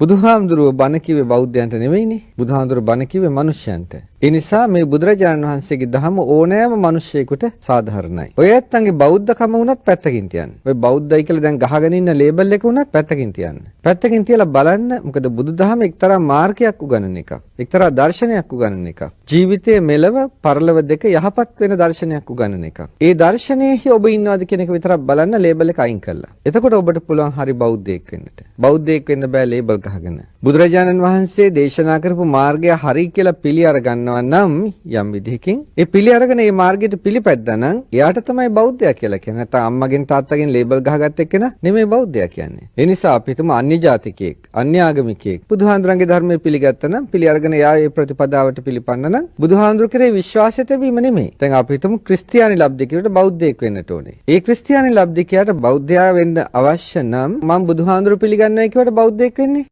බුදුහාමුදුරුවෝ බණ කිව්වේ බෞද්ධයන්ට නෙවෙයිනේ. බුදුහාමුදුරුවෝ බණ කිව්වේ මිනිස්යන්ට. ඒ නිසා මේ බුදුරජාණන් වහන්සේගේ ධර්ම ඕනෑම මිනිසෙකුට සාධාරණයි. ඔය ඇත්තන්ගේ බෞද්ධකම වුණත් පැත්තකින් තියන්න. ඔය බෞද්ධයි කියලා දැන් ගහගෙන ඉන්න ලේබල් එක වුණත් පැත්තකින් තියන්න. පැත්තකින් තියලා බලන්න. මොකද බුදුදහම එක්තරා මාර්ගයක් උගන්වන එකක්. එක්තරා දර්ශනයක් උගන්වන එකක්. ජීවිතයේ මෙලව පරලොව දෙක යහපත් වෙන දර්ශනයක් උගන්වන එකක්. ඒ දර්ශනයේ ඔබ ඉන්නවද කියන එක විතරක් බලන්න ලේබල් එක අයින් කළා. එතකොට ඔබට පුළුවන් හරි බෞද්ධයෙක් වෙන්නට. බෞද්ධයෙක් වෙන්න බෑ ලේබල් ගහගෙන. බුදුරජාණන් වහන්සේ දේශනා කරපු මාර්ගය හරි කියලා පිළි අරගන්නවා නම් යම් විදිහකින් ඒ පිළි අරගෙන ඒ මාර්ගයට පිළිපැද්දා නම් එයාට තමයි බෞද්ධයා කියලා කියන්නේ. නැත්නම් අම්මගෙන් තාත්තගෙන් ලේබල් ගහගත්ත එක්කෙනා නෙමෙයි බෞද්ධයා කියන්නේ. ඒ නිසා අපි හිතමු අන්‍ය ජාතිකයෙක්, අන්‍ය ආගමිකයෙක් බුදුහාඳුරන්ගේ ධර්මයේ පිළිගත්තා නම් පිළි අරගෙන එයා ඒ ප්‍රතිපදාවට පිළිපන්න නම් බුදුහාඳුර කෙරේ විශ්වාසය තිබීම නෙමෙයි. දැන් අපි හිතමු ක්‍රිස්තියානි ලබ්ධිකයට බෞද්ධයෙක් වෙන්නට ඕනේ. ඒ ක්‍රිස්තියානි ලබ්ධිකයාට බෞද්ධයා වෙන්න අවශ්‍ය නම් මම බුදුහාඳුර පිළිගන්නවා කියවට බෞද්ධයෙක් වෙන්නේ